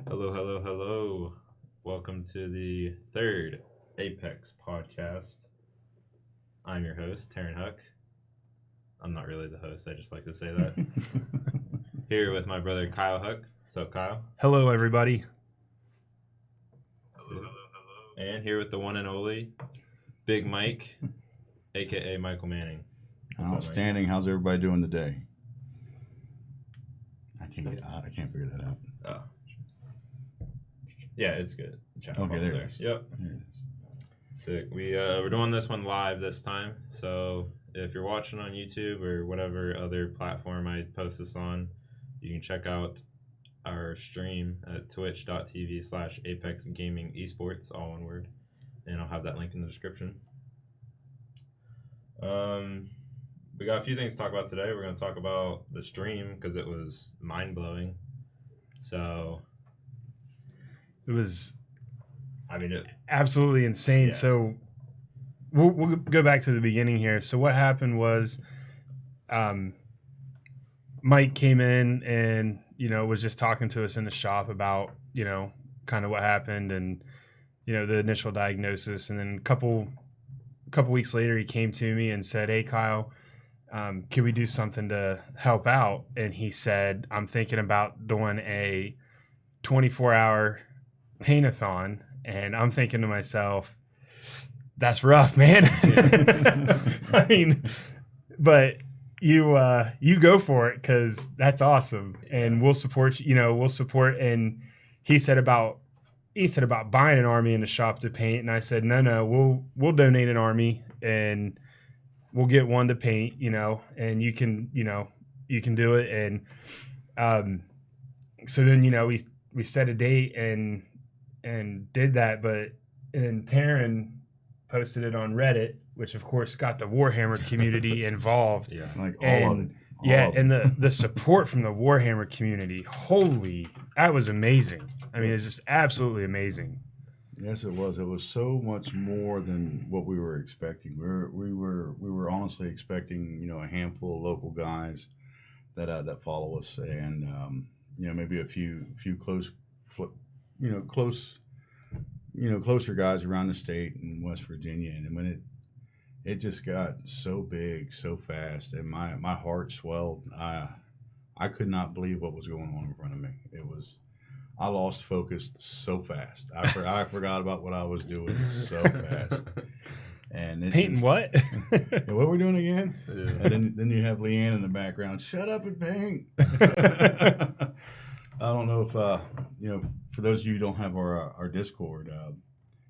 Hello, hello, hello. Welcome to the third Apex podcast. I'm your host, Taryn Huck. I'm not really the host, I just like to say that. Here with my brother Kyle Huck. What's up, Kyle? Hello, everybody. Hello, hello, hello. And here with the one and only Big Mike, aka Michael Manning. What's Outstanding. How's everybody doing today? I can't figure that out. Oh. Yeah, it's good. Okay, there it is. Yep. There it is. Sick. We're doing this one live this time. So if you're watching on YouTube or whatever other platform I post this on, you can check out our stream at twitch.tv/Apex Gaming Esports, all one word. And I'll have that link in the description. We got a few things to talk about today. We're going to talk about the stream because it was mind-blowing. So It was it absolutely insane. Yeah. So we'll go back to the beginning here. So what happened was Mike came in and, was just talking to us in the shop about, kind of what happened and, the initial diagnosis. And then a couple weeks later, he came to me and said, "Hey, Kyle, can we do something to help out?" And he said, "I'm thinking about doing a 24-hour paint-a-thon." And I'm thinking to myself, that's rough, man. I mean, but you go for it because that's awesome, and we'll support you. We'll support. And he said about buying an army in the shop to paint, and I said no, we'll donate an army and we'll get one to paint. And you can do it. And so then we set a date and did that, and Taryn posted it on Reddit, which of course got the Warhammer community involved. Yeah. Like all of it. And the support from the Warhammer community, that was amazing. I mean, it's just absolutely amazing. Yes, it was. It was so much more than what we were expecting. We were honestly expecting, a handful of local guys that follow us, and maybe a few closer guys around the state in West Virginia. And when it just got so big so fast, and my heart swelled. I could not believe what was going on in front of me. I lost focus so fast. I forgot about what I was doing so fast. And Painting what? What we're doing again? Yeah. And then you have Leanne in the background. Shut up and paint. I don't know if for those of you who don't have our Discord,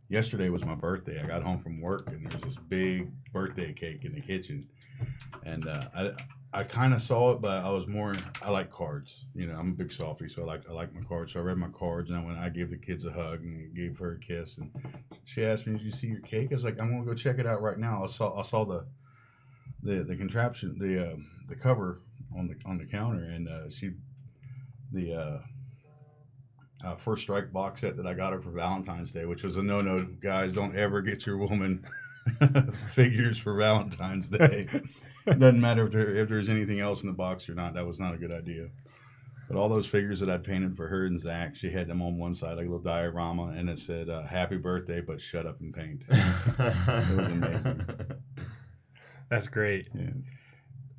yesterday was my birthday. I got home from work and there was this big birthday cake in the kitchen, and I kind of saw it, but I like cards. I'm a big softie, so I like my cards. So I read my cards, and I gave the kids a hug and gave her a kiss. And she asked me, "Did you see your cake?" I was like, "I'm gonna go check it out right now." I saw the contraption, the cover on the counter, and the First Strike box set that I got her for Valentine's Day, which was a no. Guys, don't ever get your woman figures for Valentine's Day. Doesn't matter if there's anything else in the box or not. That was not a good idea. But all those figures that I painted for her and Zach, she had them on one side, like a little diorama, and it said, "Happy birthday, but shut up and paint." It was amazing. That's great. Yeah.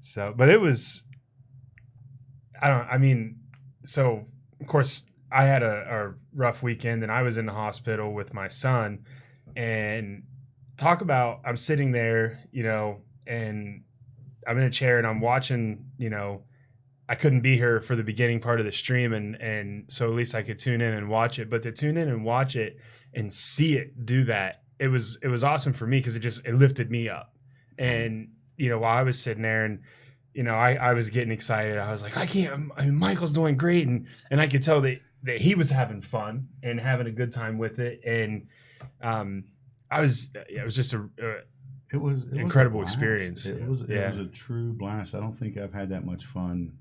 So, but it was, so of course I had a rough weekend, and I was in the hospital with my son, and I'm sitting there, and I'm in a chair and I'm watching, I couldn't be here for the beginning part of the stream, and so at least I could tune in and watch it. But to tune in and watch it and see it do that, it was awesome for me because it lifted me up. And while I was sitting there and I was getting excited, I was like, Michael's doing great, and I could tell that he was having fun and having a good time with it, and it was just It was an incredible a blast. experience. It was a true blast. I don't think I've had that much fun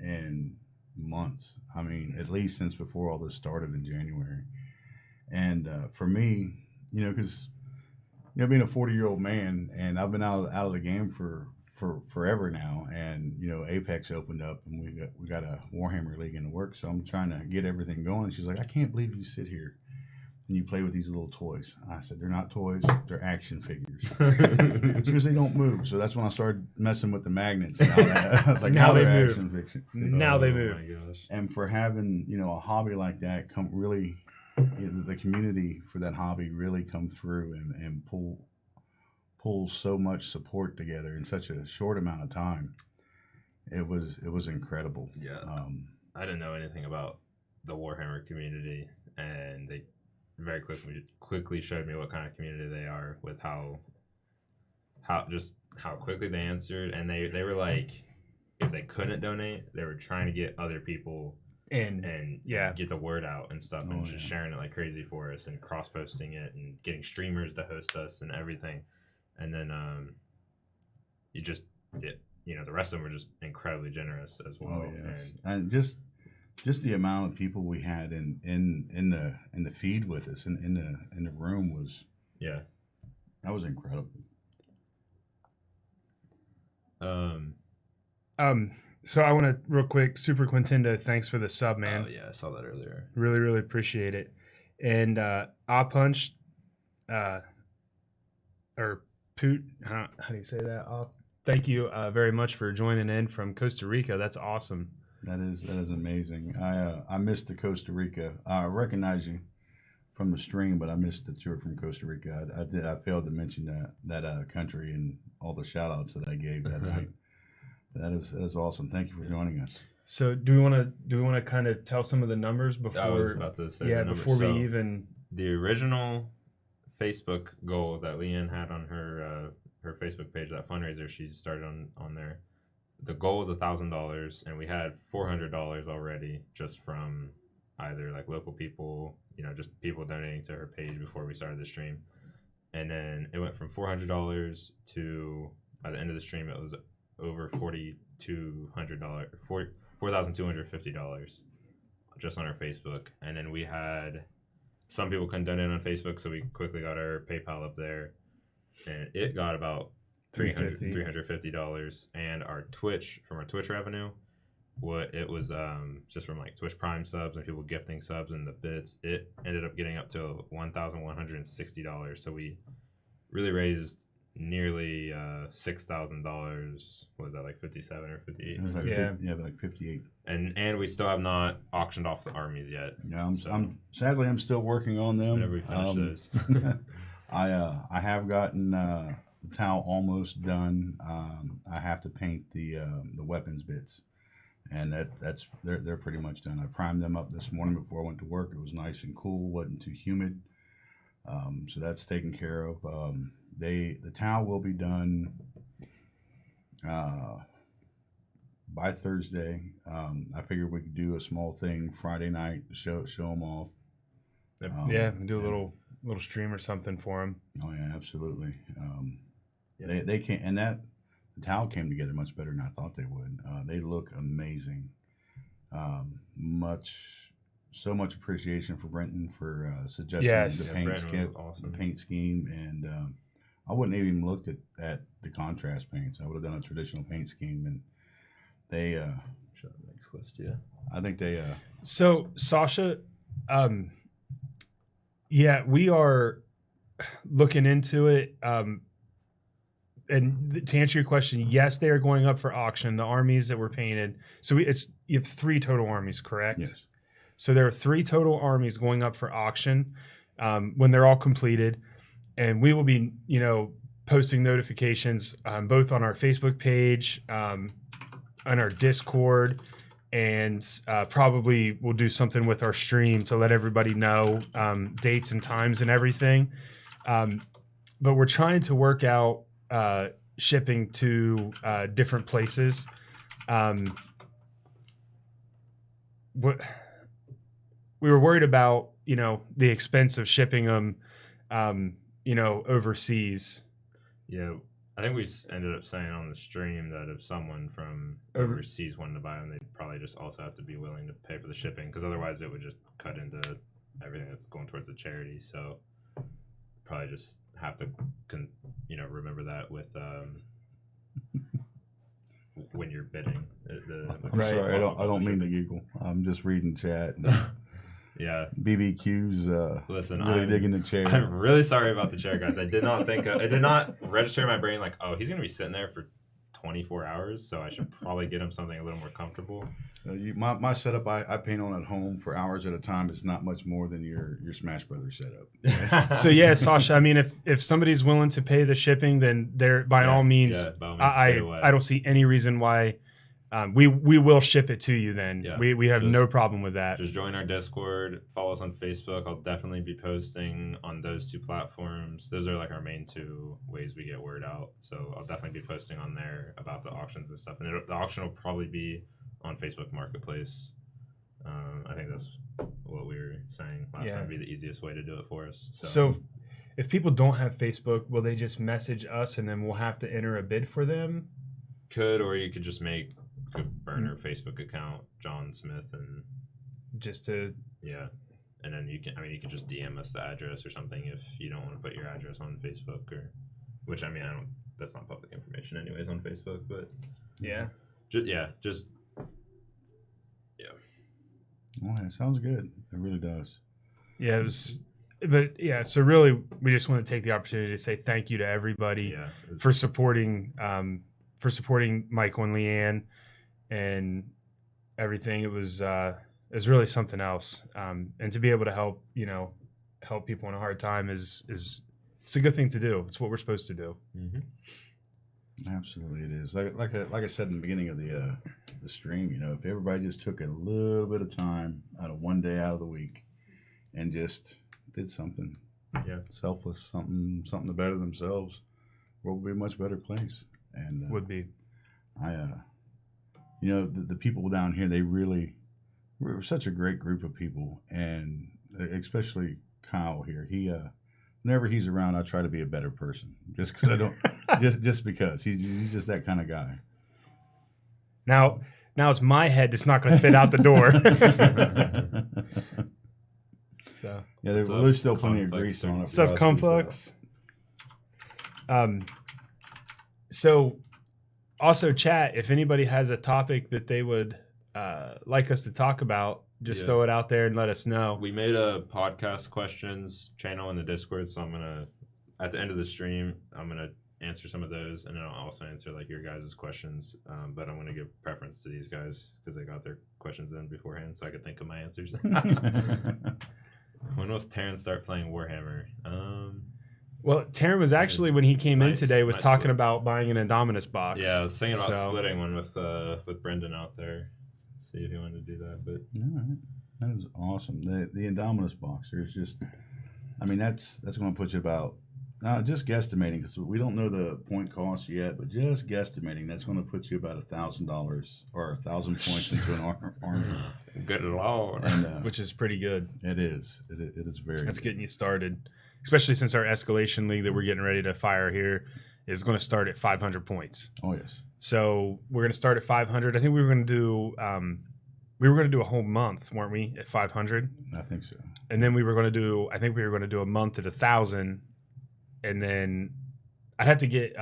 in months. I mean, at least since before all this started in January. And for me, because being a 40-year-old man, and I've been out of the game for for forever now, and Apex opened up, and we got a Warhammer League in the works. So I'm trying to get everything going. She's like, I can't believe you sit here and you play with these little toys. I said, they're not toys, they're action figures. She goes, they don't move. So that's when I started messing with the magnets. And all that. I was like, Now they they're move. action fiction. Now they Oh move. my gosh. And for having a hobby like that come really, the community for that hobby really come through and pull so much support together in such a short amount of time. It was incredible. Yeah. I didn't know anything about the Warhammer community, and they very quickly showed me what kind of community they are, with how quickly they answered, and they were like, if they couldn't donate, they were trying to get other people and get the word out and stuff, and just sharing it like crazy for us, and cross posting it, and getting streamers to host us and everything. And then the rest of them were just incredibly generous as well. Oh yes, and just the amount of people we had in the feed with us in the room was that was incredible. So I want to real quick, Super Quintendo, thanks for the sub, man. Oh yeah, I saw that earlier. Really, really appreciate it. And I punched or Poot, how do you say that? Thank you very much for joining in from Costa Rica. That's awesome. That is amazing. I missed the Costa Rica. I recognize you from the stream, but I missed that you're from Costa Rica. I failed to mention that country and all the shout outs that I gave that night. That is awesome. Thank you for joining us. So do we want to kind of tell some of the numbers before? I was about to say before we even the original Facebook goal that Leanne had on her Facebook page, that fundraiser she started on there. The goal was $1,000, and we had $400 already just from either like local people, just people donating to her page before we started the stream. And then it went from $400 to, by the end of the stream, it was over $4,250 just on our Facebook. And then we had some people couldn't donate on Facebook, so we quickly got our PayPal up there, and it got about $350. And our Twitch revenue, it was just from like Twitch Prime subs and people gifting subs and the bits, it ended up getting up to $1,160. So we really raised nearly $6,000. Was that like 57 or 58? It was like like 58. And we still have not auctioned off the armies yet. Yeah, I'm sadly still working on them. Whenever we finish those. I have gotten the towel almost done. I have to paint the weapons bits, and they're pretty much done. I primed them up this morning before I went to work. It was nice and cool, wasn't too humid, so that's taken care of. The towel will be done by Thursday. I figured we could do a small thing Friday night to show them off. Do a little stream or something for them. Oh yeah, absolutely. They can, and the towel came together much better than I thought they would. They look amazing. So much appreciation for Brenton for suggesting the paint scheme, and I wouldn't have even looked at the contrast paints. I would have done a traditional paint scheme, and they. Should I make this list? Yeah. I think they. So Sasha, we are looking into it. And to answer your question, yes, they are going up for auction. The armies that were painted. So you have 3 total armies, correct? Yes. So there are 3 total armies going up for auction when they're all completed, and we will be, posting notifications both on our Facebook page, on our Discord, and probably we'll do something with our stream to let everybody know dates and times and everything. But we're trying to work out shipping to different places. We were worried about, the expense of shipping them, overseas. Yeah, I think we ended up saying on the stream that if someone from overseas wanted to buy them, they'd probably just also have to be willing to pay for the shipping, because otherwise it would just cut into everything that's going towards the charity. So probably just have to, remember that with when you're bidding. I'm Right. sorry, I don't mean to giggle. I'm just reading chat. Yeah. BBQ's Listen, really digging the chair. I'm really sorry about the chair, guys. I did not register in my brain like, oh, he's gonna be sitting there for 24 hours, so I should probably get him something a little more comfortable. My setup I paint on at home for hours at a time is not much more than your Smash Brothers setup. So yeah, Sasha. I mean, if somebody's willing to pay the shipping, then they're by all means. By all means, I don't see any reason why. We will ship it to you. Then we have no problem with that. Just join our Discord, follow us on Facebook. I'll definitely be posting on those 2 platforms. Those are like our main 2 ways we get word out. So I'll definitely be posting on there about the auctions and stuff. And the auction will probably be on Facebook Marketplace. I think that's what we were saying last time. Would be the easiest way to do it for us. So if people don't have Facebook, will they just message us and then we'll have to enter a bid for them? Or you could just make a burner Facebook account, John Smith, and just to and then you can just DM us the address or something if you don't want to put your address on Facebook, or which I don't, that's not public information anyways on Facebook, but just Well, it sounds good. It really does. Yeah, so really we just want to take the opportunity to say thank you to everybody for supporting Michael and Leanne and everything. It was really something else, and to be able to help people in a hard time is it's a good thing to do. It's what we're supposed to do. Mm-hmm. Absolutely, it is. Like I said in the beginning of the stream, if everybody just took a little bit of time out of one day out of the week and just did something selfless, something to better themselves, the world would be a much better place. And would be. The people down here, we're such a great group of people, and especially Kyle here. He whenever he's around, I try to be a better person, just because I don't, just because he's just that kind of guy. Now it's my head that's not going to fit out the door. So there's still plenty of grease on it. What's up, Conflux? So also, chat, if anybody has a topic that they would like us to talk about, just throw it out there and let us know. We made a podcast questions channel in the Discord, so I'm gonna, at the end of the stream, I'm gonna answer some of those, and then I'll also answer like your guys' questions. But I'm gonna give preference to these guys because they got their questions in beforehand, so I could think of my answers. When was Terrence start playing Warhammer? Well, Taryn was actually, when he came in today, was talking about buying an Indominus box. Yeah, I was thinking about splitting one with Brendan out there. See if he wanted to do that. But all right. That is awesome. The Indominus box, there's just, that's going to put you about, just guesstimating, because we don't know the point cost yet, but just guesstimating, that's going to put you about $1,000 or 1,000 points into an army. Good Lord. And, which is pretty good. It is. It is very That's good. getting you started. Especially since our escalation league that we're getting ready to fire here is going to start at 500 points. Oh yes. So we're going to start at 500. I think we were going to do a whole month, weren't we, at 500? I think so. And then we were going to do a month at 1,000, and then I'd have to get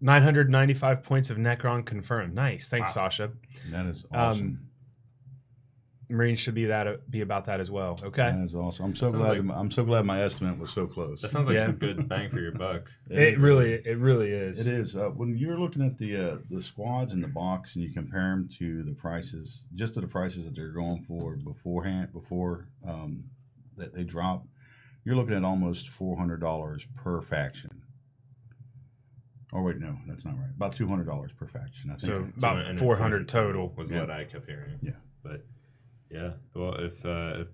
995 points of Necron confirmed. Nice, thanks, Sasha. That is awesome. Marines should be about that as well. Okay, that is awesome. I'm so glad my estimate was so close. That sounds like a good bang for your buck. It really is. It is. When you're looking at the squads in the box and you compare them to the prices, just to the prices that they're going for before that they drop, you're looking at almost $400 per faction. Oh wait, no, that's not right. About $200 per faction. I think. So about 400 total was what I kept hearing. Yeah, but. Yeah, well, if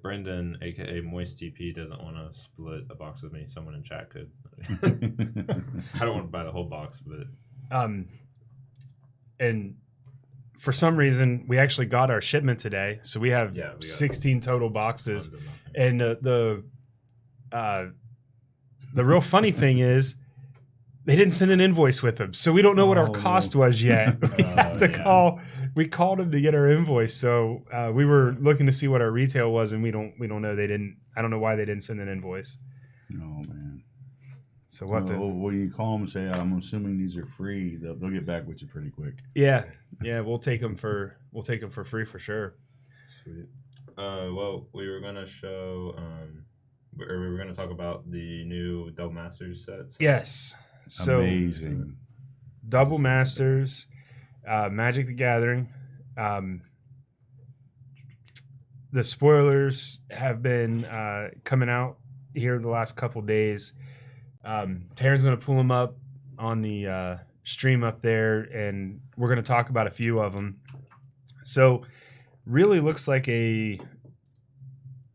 Brendan, aka Moist TP, doesn't want to split a box with me, someone in chat could. I don't want to buy the whole box, but and for some reason we actually got our shipment today, so we have 16 total boxes, and the real funny thing is they didn't send an invoice with them, so we don't know what our cost was yet. We have to call. We called them to get our invoice, so we were looking to see what our retail was, and we don't know. They didn't. I don't know why they didn't send an invoice. Oh man. So what the Well, you call them and say, I'm assuming these are free. They'll get back with you pretty quick. yeah, we'll take them for free for sure. Sweet. Well, we were gonna show, or we were gonna talk about the new Double Masters set. Yes. So Amazing. Double Masters, Magic the Gathering. The spoilers have been coming out here the last couple days. Taryn's going to pull them up on the stream up there, and we're going to talk about a few of them. So, really looks like a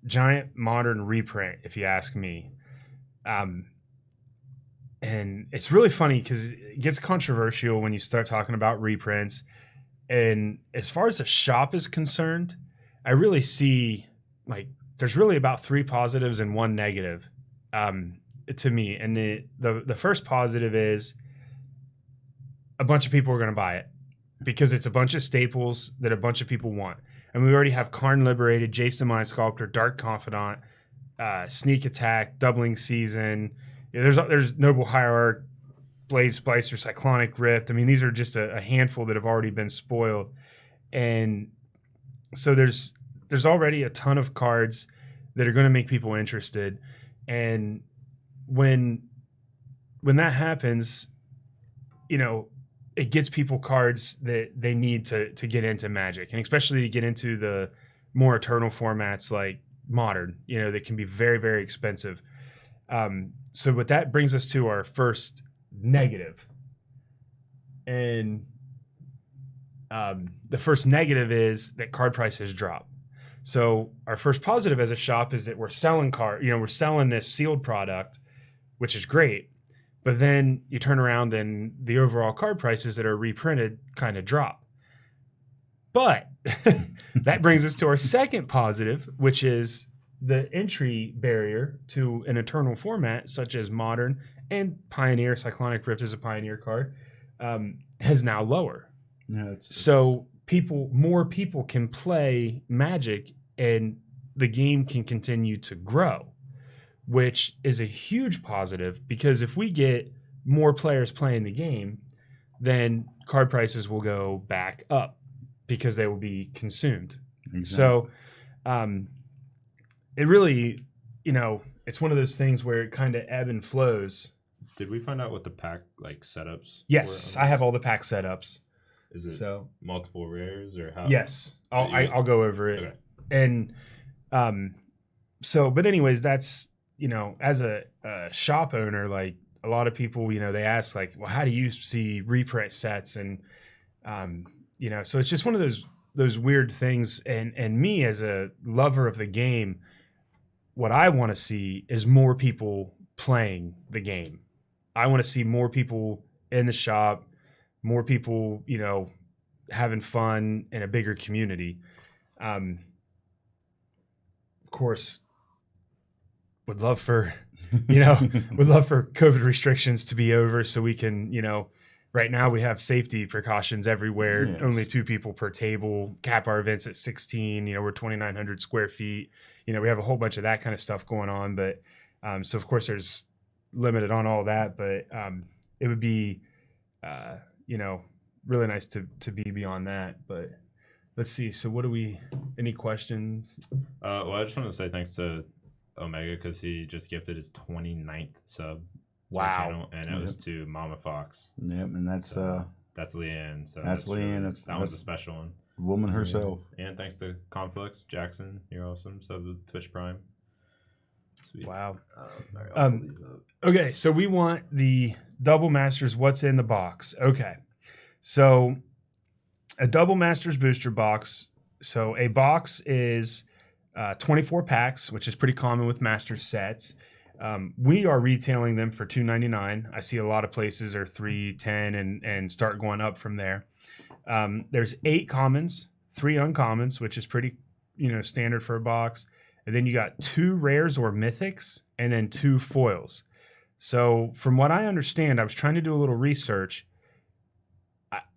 giant modern reprint, if you ask me. And it's really funny because it gets controversial when you start talking about reprints. And as far as the shop is concerned, I really see like there's really about 3 positives and 1 negative to me. And the first positive is a bunch of people are going to buy it because it's a bunch of staples that a bunch of people want. And we already have Karn Liberated, Jason Mind Sculptor, Dark Confidant, Sneak Attack, Doubling Season. There's Noble Hierarch, Blaze Splicer, Cyclonic Rift. I mean, these are just a handful that have already been spoiled. And so there's already a ton of cards that are going to make people interested. And when that happens, it gets people cards that they need to get into Magic, and especially to get into the more eternal formats like Modern, that can be very, very expensive. So what that brings us to our first negative. And the first negative is that card prices drop. So our first positive as a shop is that we're selling we're selling this sealed product, which is great. But then you turn around and the overall card prices that are reprinted kind of drop. But that brings us to our second positive, which is the entry barrier to an eternal format such as Modern and Pioneer. Cyclonic Rift is a Pioneer card, has now lower. Yeah, so more people can play Magic and the game can continue to grow, which is a huge positive because if we get more players playing the game, then card prices will go back up because they will be consumed. Exactly. So it really, it's one of those things where it kind of ebb and flows. Did we find out what the pack setups? Yes, I have all the pack setups. Is it multiple rares or how? Yes, I'll go over it. Okay. And but anyways, that's, as a shop owner, like a lot of people, they ask like, well, how do you see reprint sets? And, so it's just one of those weird things. And me as a lover of the game, what I want to see is more people playing the game. I want to see more people in the shop, more people, having fun in a bigger community. Of course, would love for COVID restrictions to be over so we can, right now we have safety precautions everywhere. Yes. Only 2 people per table, cap our events at 16, we're 2,900 square feet. We have a whole bunch of that kind of stuff going on, but so of course there's limited on all that, but it would be, really nice to be beyond that. But let's see. So any questions? Well, I just want to say thanks to Omega because he just gifted his 29th sub. Wow. Channel, and it was to Mama Fox. Yep, and that's Leanne. So that's Leanne. Really, that was a special one. Woman herself. And thanks to Conflux Jackson, you're awesome. So the Twitch Prime. Sweet. Wow. Okay, so we want the Double Masters. What's in the box? Okay, so a Double Masters booster box. So a box is 24 packs, which is pretty common with Masters sets. We are retailing them for $2.99. I see a lot of places are $3.10 and start going up from there. There's 8 commons, 3 uncommons, which is pretty, standard for a box. And then you got 2 rares or mythics, and then 2 foils. So from what I understand, I was trying to do a little research.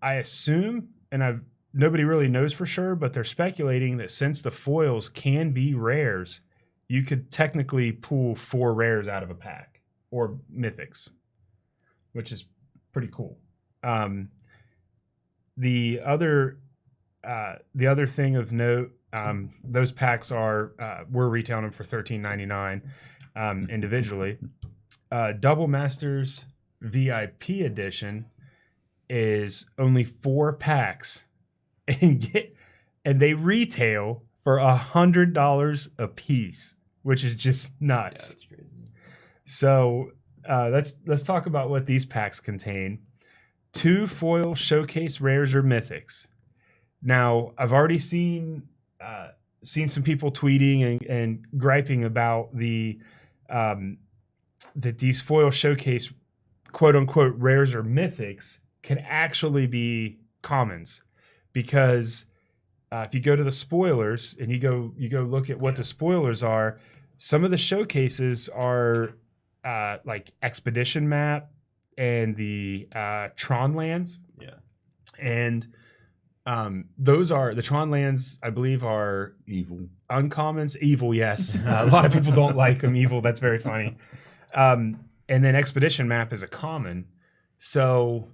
I assume, and nobody really knows for sure, but they're speculating that since the foils can be rares, you could technically pull 4 rares out of a pack or mythics. which is pretty cool. The other thing of note, those packs we're retailing them for $13.99 individually. Double Masters VIP edition is only 4 packs, and they retail for $100 a piece, which is just nuts. Yeah, that's crazy. So let's talk about what these packs contain. 2 foil showcase rares or mythics. Now, I've already seen some people tweeting and griping about that these foil showcase quote unquote rares or mythics can actually be commons, because if you go to the spoilers and you go look at what the spoilers are, some of the showcases are like Expedition Map and the Tron lands. Yeah. And those are the Tron lands, I believe, are Evil. uncommons. Evil, yes. A lot of people don't like them. Evil, that's very funny. And then Expedition Map is a common. So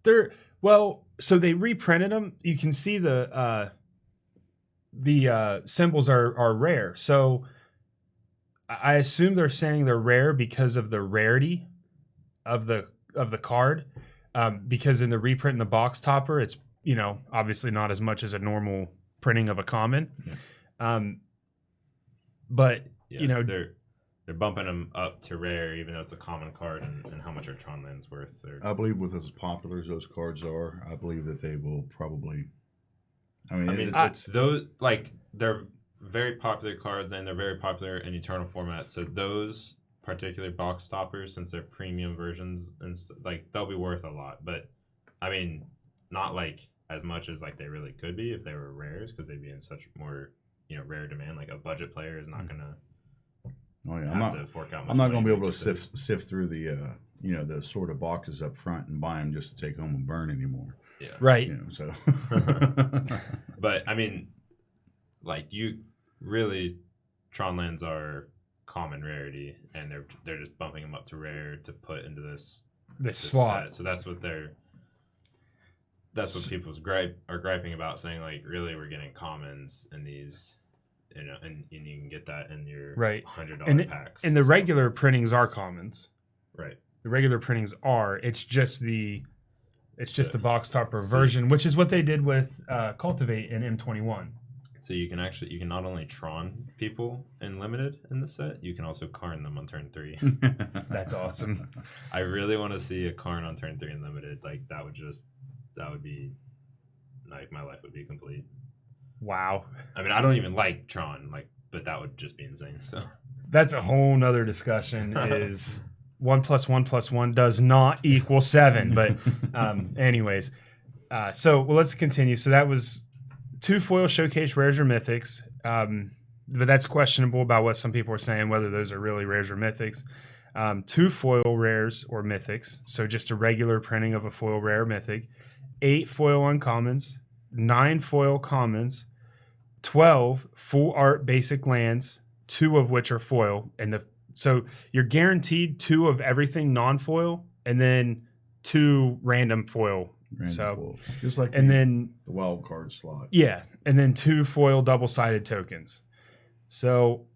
they reprinted them. You can see the symbols are rare. So I assume they're saying they're rare because of the rarity of the card. Because in the reprint in the box topper, it's, obviously not as much as a normal printing of a common. But yeah, they're bumping them up to rare, even though it's a common card, and how much are Tron lands worth? I believe with as popular as those cards are, I believe that they will probably. It's those, like, they're very popular cards, and they're very popular in Eternal format. So those particular box toppers, since they're premium versions, and like, they'll be worth a lot. But I mean, not like as much as like they really could be if they were rares, because they'd be in such more rare demand. Like, a budget player is not gonna. Oh yeah, I'm not gonna be able to sift through the the sort of boxes up front and buy them just to take home and burn anymore. Yeah. Right. So. But I mean, like, you really, Tron lands are common rarity, and they're just bumping them up to rare to put into this slot. Set. So that's what people are griping about, saying like, really, we're getting commons in these, and you can get that in your $100 packs. And the regular printings are commons. Right. The regular printings are. It's just the box topper version, which is what they did with Cultivate in M21. So you can not only Tron people in limited in the set, you can also Karn them on turn 3. That's awesome. I really want to see a Karn on turn 3 in limited. Like, that would be, like, my life would be complete. Wow. I mean, I don't even like Tron, but that would just be insane. So that's a whole nother discussion. Is 1 + 1 + 1 does not equal 7. But anyways, so let's continue. So that was 2 foil showcase rares or mythics. But that's questionable about what some people are saying, whether those are really rares or mythics. 2 foil rares or mythics. So just a regular printing of a foil rare or mythic. 8 foil uncommons. 9 foil commons. 12 full art basic lands, 2 of which are foil. So you're guaranteed 2 of everything non-foil, and then 2 random foil. Foil. Just like then the wild card slot. Yeah, and then 2 foil double-sided tokens. So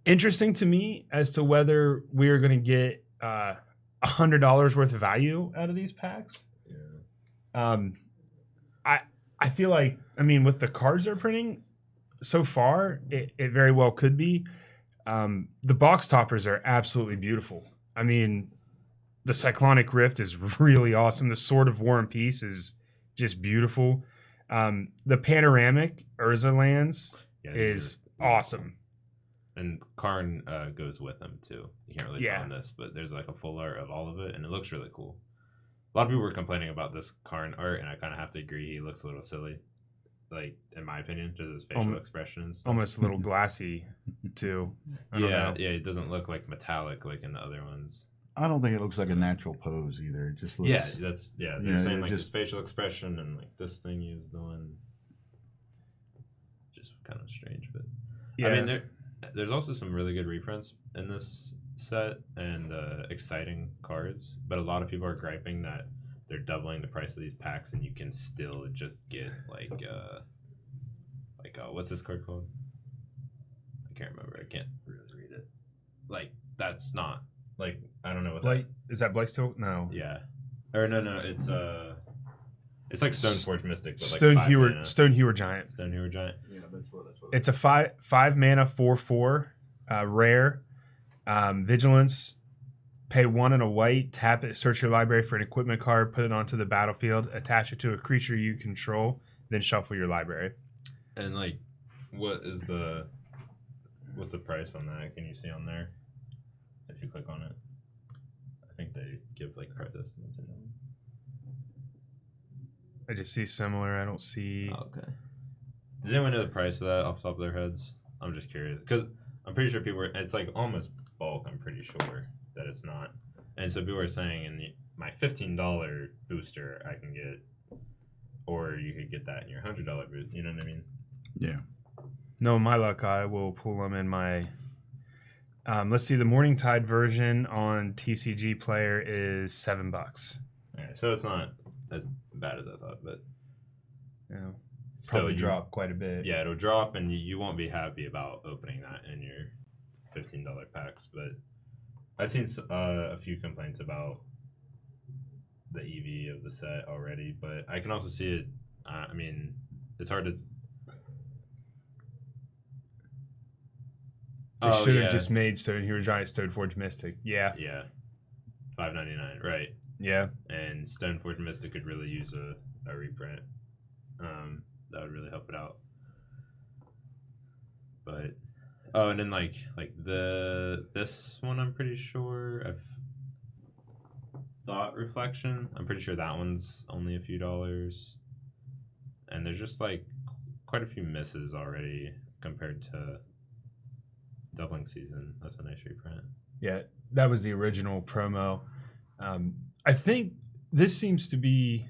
interesting to me as to whether we are going to get $100 worth of value out of these packs. Yeah. I feel like, with the cards they're printing so far, it very well could be. The box toppers are absolutely beautiful. The Cyclonic Rift is really awesome. The Sword of War and Peace is just beautiful. The Panoramic Urza lands is awesome. And Karn goes with them too. You can't really tell on this, but there's like a full art of all of it, and it looks really cool. A lot of people were complaining about this Karn art, and I kind of have to agree. He looks a little silly, like, in my opinion, just his facial expression and stuff. Almost a little glassy too. I don't know. Yeah, it doesn't look like metallic like in the other ones. I don't think it looks like a natural pose either. It just looks. They're saying like his facial expression and like this thing he was doing, just kind of strange. But there's also some really good reprints in this set and exciting cards, but a lot of people are griping that they're doubling the price of these packs, and you can still just get what's this card called? I can't remember. I can't really read it. Like that's not like I don't know what Blight is that Blightsteel? No. Yeah, or no, it's like Stoneforge Mystic, but like Stonehewer Giant. Stonehewer Giant. Yeah, that's what. It's a five mana 4/4 rare. Vigilance. Pay 1 and a white. Tap it. Search your library for an equipment card. Put it onto the battlefield. Attach it to a creature you control. Then shuffle your library. And like, what's the price on that? Can you see on there? If you click on it, I think they give like price estimates. I just see similar. I don't see. Oh, okay. Does anyone know the price of that off the top of their heads? I'm just curious because I'm pretty sure people. It's like almost bulk. I'm pretty sure that it's not. And so people are saying in my $15 booster I can get, or you could get that in your $100 booster. You know what I mean? Yeah. No, my luck, I will pull them in my. Let's see. The Morning Tide version on TCG Player is $7. Okay, so it's not as bad as I thought, but Yeah, still probably drop quite a bit. Yeah, it'll drop, and you won't be happy about opening that in your $15 packs. But I've seen a few complaints about the EV of the set already, but I can also see it. I mean, it's hard to. They should have just made Stonehewer Giant Stoneforge Mystic. Yeah. Yeah. $5.99, right. Yeah. And Stoneforge Mystic could really use a reprint. That would really help it out. But and then like this one I'm pretty sure Thought Reflection. I'm pretty sure that one's only a few dollars. And there's just like quite a few misses already compared to Doubling Season. That's a nice reprint. Yeah, that was the original promo. I think this seems to be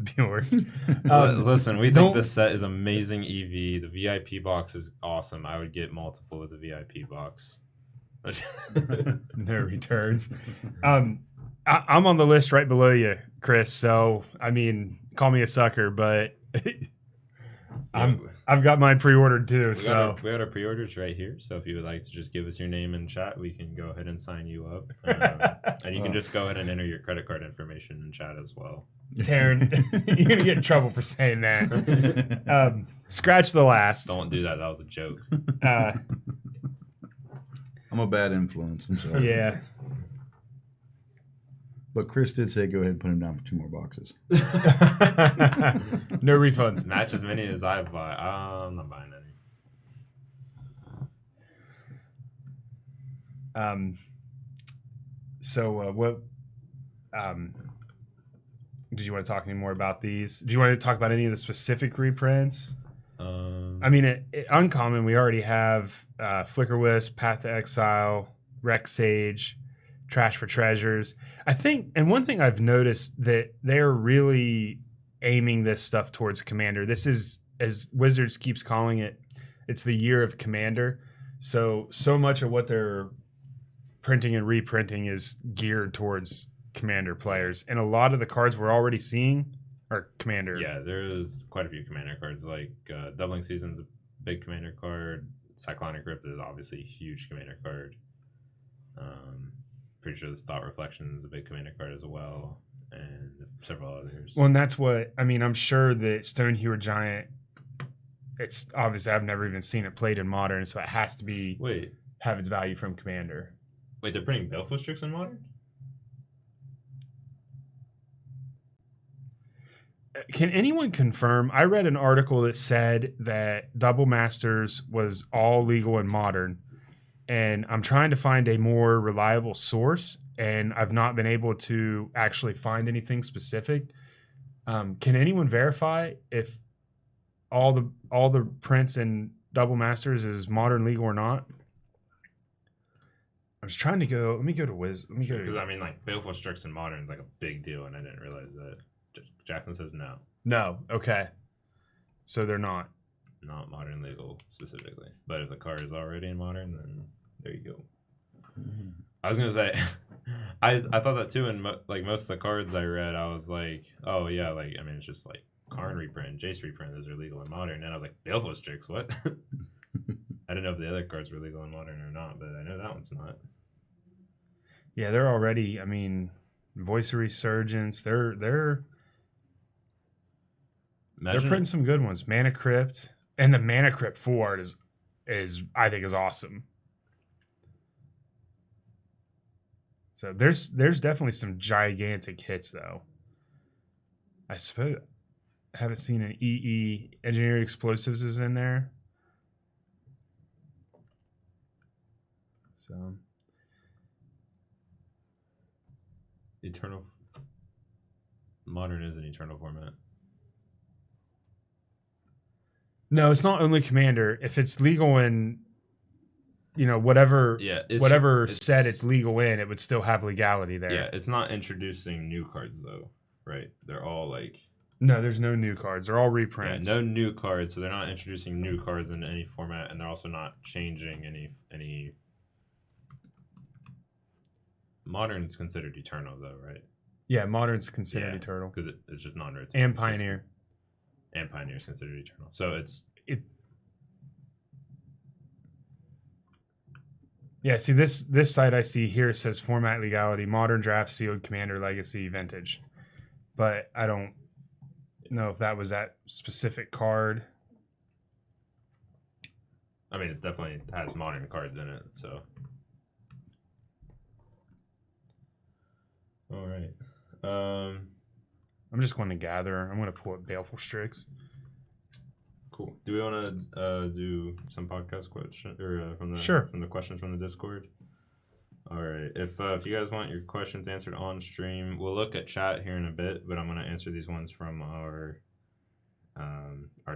Bjorn. Listen, we think this set is amazing. EV. The VIP box is awesome. I would get multiple of the VIP box. No returns. I'm on the list right below you, Chris. So I mean, call me a sucker, but I've got mine pre-ordered too. We got our pre-orders right here. So if you would like to just give us your name in chat, we can go ahead and sign you up, and you can just go ahead and enter your credit card information in chat as well. Taryn, you're gonna get in trouble for saying that. Scratch the last. Don't do that. That was a joke. I'm a bad influence. I'm sorry. Yeah. But Chris did say go ahead and put him down for 2 more boxes. No refunds. Match as many as I buy. I'm not buying any. So what? Did you want to talk any more about these? Do you want to talk about any of the specific reprints? I mean, uncommon. We already have Flicker Wisp, Path to Exile, Rex Sage, Trash for Treasures. I think, and one thing I've noticed that they're really aiming this stuff towards Commander. This is, as Wizards keeps calling it, it's the year of Commander. So much of what they're printing and reprinting is geared towards Commander players, and a lot of the cards we're already seeing are Commander. Yeah, there's quite a few Commander cards. Like Doubling Season's a big Commander card. Cyclonic Rift is obviously a huge Commander card. Pretty sure this Thought Reflection is a big Commander card as well, and several others. Well, and that's what I mean. I'm sure that Stonehewer Giant. It's obviously I've never even seen it played in Modern, so it has to be have its value from Commander. Wait, they're putting Baleful Strix in Modern? Can anyone confirm? I read an article that said that Double Masters was all legal in Modern, and I'm trying to find a more reliable source, and I've not been able to actually find anything specific. Can anyone verify if all the prints in Double Masters is Modern legal or not? I was trying to go. Let me go to Wiz. Let me go because I mean, like Baleful Strix in Modern is like a big deal, and I didn't realize that. Jacqueline says no. No. Okay. So they're not. Not modern legal specifically, but if the card is already in modern, then there you go. I was gonna say, I thought that too, and like most of the cards I read, I was like, oh yeah, like I mean it's just like Karn reprint, Jace reprint, those are legal in modern, and I was like, Baleful Strix, what? I didn't know if the other cards were legal in modern or not, but I know that one's not. Yeah, they're already. I mean, Voice of Resurgence. They're printing some good ones. Mana Crypt and the Mana Crypt full art is I think is awesome. So there's definitely some gigantic hits though. I suppose I haven't seen an EE Engineered Explosives is in there. So Eternal Modern is an Eternal format. no, it's not only Commander. If it's legal in, whatever set it's legal in, it would still have legality there. Yeah, it's not introducing new cards though, right? They're all like no, there's no new cards. They're all reprints. Yeah, no new cards, so they're not introducing new cards in any format, and they're also not changing any. Modern's considered Eternal though, right? Yeah, Modern's considered Eternal because it's just non-rotating. And Pioneer. And Pioneer is considered Eternal, so it's. Yeah, see this site I see here says format legality, Modern, Draft, Sealed, Commander, Legacy, Vintage, but I don't know if that was that specific card. I mean, it definitely has Modern cards in it, so. All right. I'm just going to gather. I'm going to pull up Baleful Strix. Cool. Do we want to do some podcast questions or from the questions from the Discord? All right. If you guys want your questions answered on stream, we'll look at chat here in a bit, but I'm going to answer these ones from our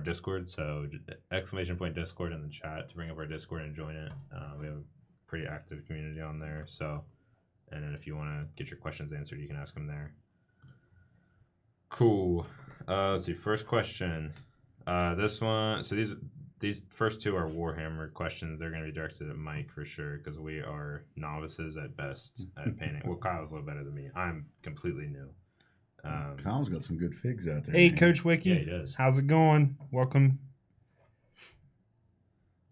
Discord. So !Discord in the chat to bring up our Discord and join it. We have a pretty active community on there. So, and then if you want to get your questions answered, you can ask them there. Cool. Let's see. First question. This one. So these first two are Warhammer questions. They're going to be directed at Mike for sure because we are novices at best at painting. Well, Kyle's a little better than me. I'm completely new. Kyle's got some good figs out there. Hey, man. Coach Wiki. Yeah, he does. How's it going? Welcome.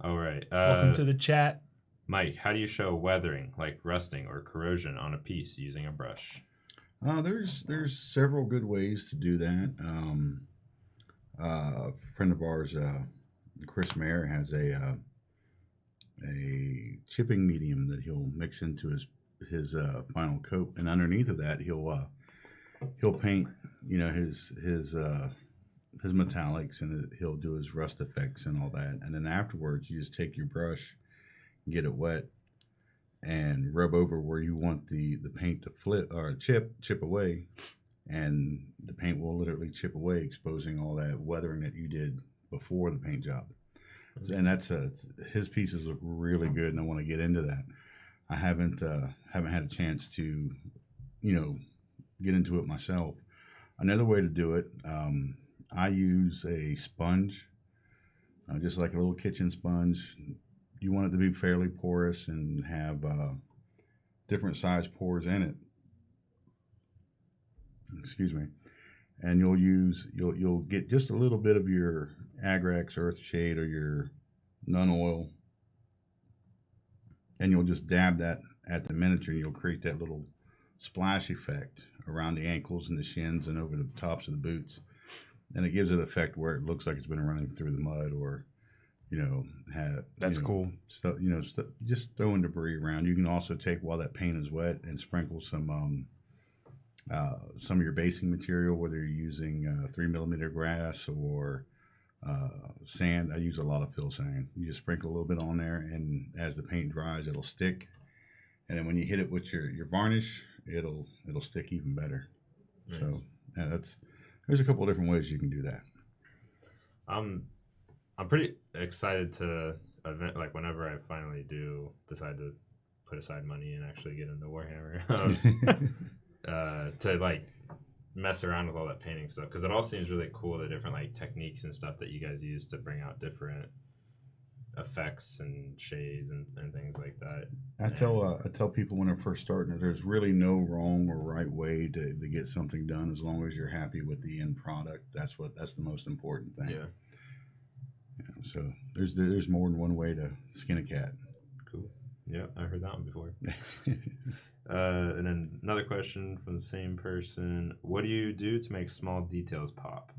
All right. Welcome to the chat. Mike, how do you show weathering, like rusting or corrosion, on a piece using a brush? There's several good ways to do that. A friend of ours, Chris Mayer, has a chipping medium that he'll mix into his final coat, and underneath of that he'll paint his metallics, and he'll do his rust effects and all that, and then afterwards you just take your brush, get it wet, and rub over where you want the paint to flip or chip away, and the paint will literally chip away, exposing all that weathering that you did before the paint job. And that's his pieces look really good, and I want to get into that. I haven't had a chance to get into it myself. Another way to do it, I use a sponge, just like a little kitchen sponge. You want it to be fairly porous and have different size pores in it. Excuse me. And you'll get just a little bit of your Agrax Earthshade or your Nun Oil, and you'll just dab that at the miniature, and you'll create that little splash effect around the ankles and the shins and over the tops of the boots, and it gives it an effect where it looks like it's been running through the mud, or That's cool. Stuff, just throwing debris around. You can also take, while that paint is wet, and sprinkle some of your basing material, whether you're using 3mm grass or sand. I use a lot of fill sand. You just sprinkle a little bit on there, and as the paint dries, it'll stick. And then when you hit it with your varnish, it'll stick even better. Nice. So there's a couple of different ways you can do that. I'm pretty excited to like whenever I finally do decide to put aside money and actually get into Warhammer, to like mess around with all that painting stuff? Because it all seems really cool, the different like techniques and stuff that you guys use to bring out different effects and shades and things like that. I tell people when they're first starting that there's really no wrong or right way to get something done as long as you're happy with the end product. That's the most important thing. Yeah. So there's more than one way to skin a cat. Cool. Yeah, I heard that one before. And then another question from the same person: what do you do to make small details pop?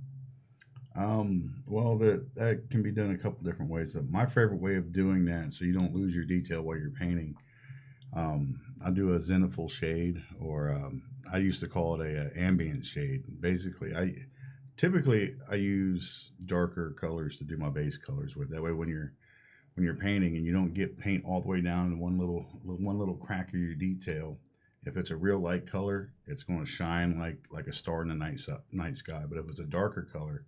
Well, that can be done a couple different ways. My favorite way of doing that, so you don't lose your detail while you're painting, I do a zenithal shade, or I used to call it a ambient shade. Basically, I use darker colors to do my base colors with. That way, when you're painting and you don't get paint all the way down in one little crack of your detail, if it's a real light color, it's going to shine like a star in the night sky. But if it's a darker color,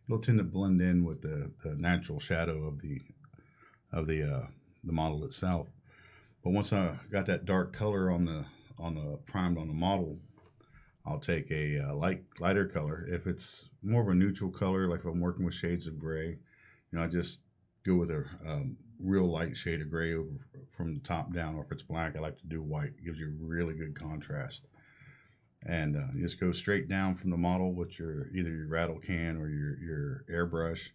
it'll tend to blend in with the natural shadow of the model itself. But once I got that dark color on the primed on the model, I'll take a lighter color. If it's more of a neutral color, like if I'm working with shades of gray, I just go with a real light shade of gray over from the top down. Or if it's black, I like to do white. It gives you really good contrast. And you just go straight down from the model with either your rattle can or your airbrush.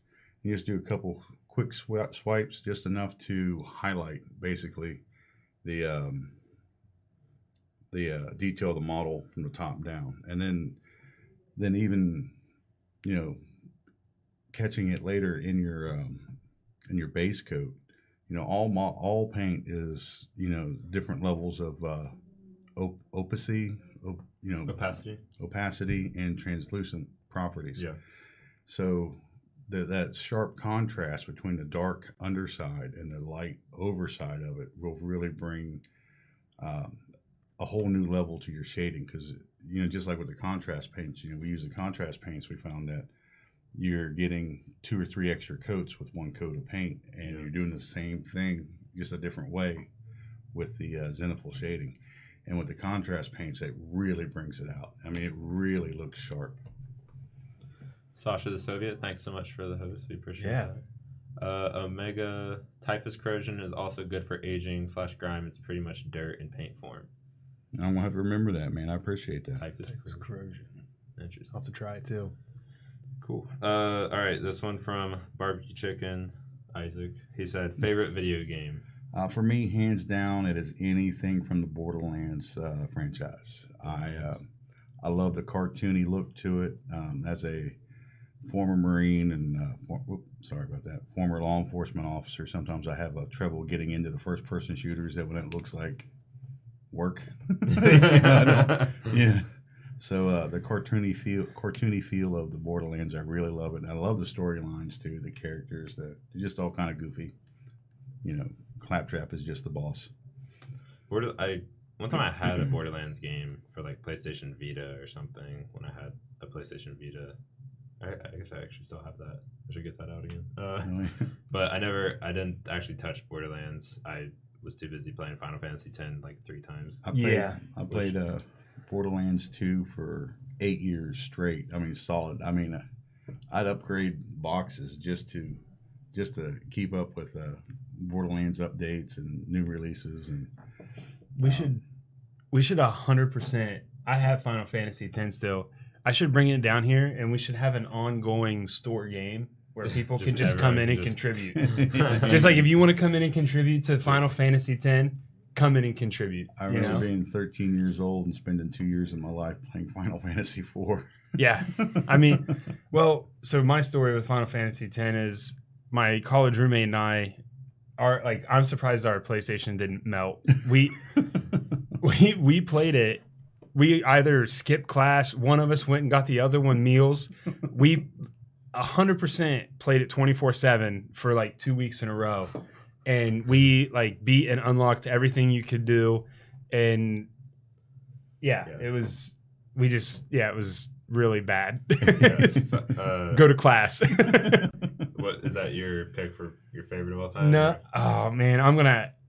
You just do a couple quick swipes, just enough to highlight basically the detail of the model from the top down. And then even catching it later in your base coat. All paint is different levels of opacity. Opacity and translucent properties. Yeah. So that sharp contrast between the dark underside and the light overside of it will really bring a whole new level to your shading. Because just like with the contrast paints, we use the contrast paints. We found that you're getting 2 or 3 extra coats with one coat of paint, and you're doing the same thing just a different way with the zenithal shading. And with the contrast paints, it really brings it out. I mean, it really looks sharp. Sasha the Soviet, thanks so much for the host. We appreciate that. Omega typhus corrosion is also good for aging / grime. It's pretty much dirt in paint form. I'm gonna have to remember that, man. I appreciate that. Typhus corrosion. Interesting. I'll have to try it too. Cool. All right, this one from Barbecue Chicken Isaac. He said, favorite video game. For me, hands down, it is anything from the Borderlands franchise. I love the cartoony look to it. As a former Marine and former law enforcement officer, sometimes I have trouble getting into the first-person shooters that when it looks like work. Yeah. So the cartoony feel of the Borderlands, I really love it. And I love the storylines too. The characters, they're just all kind of goofy. Claptrap is just the boss. One time I had a Borderlands game for like PlayStation Vita or something. When I had a PlayStation Vita, I guess I actually still have that. I should get that out again. But I didn't actually touch Borderlands. I was too busy playing Final Fantasy X like 3 times. I played Borderlands 2 for 8 years straight. I mean, solid. I mean, I'd upgrade boxes just to keep up with Borderlands updates and new releases. And we should 100%. I have Final Fantasy X still. I should bring it down here, and we should have an ongoing store game where people can just come in and contribute. Just like if you want to come in and contribute to Final Fantasy X, come in and contribute. I remember being 13 years old and spending 2 years of my life playing Final Fantasy IV. Yeah. I mean, so my story with Final Fantasy X is my college roommate and I are like, I'm surprised our PlayStation didn't melt. We played it. We either skipped class, one of us went and got the other one meals. We 100% played it 24/7 for like 2 weeks in a row. And we like beat and unlocked everything you could do. And it was really bad. Go to class. What is that your pick for your favorite of all time? No. Oh man,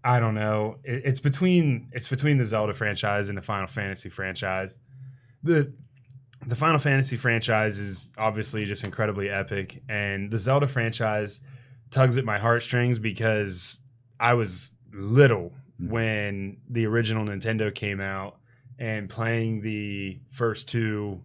I don't know. It's between the Zelda franchise and the Final Fantasy franchise. the Final Fantasy franchise is obviously just incredibly epic, and the Zelda franchise tugs at my heartstrings because I was little when the original Nintendo came out, and playing the first two,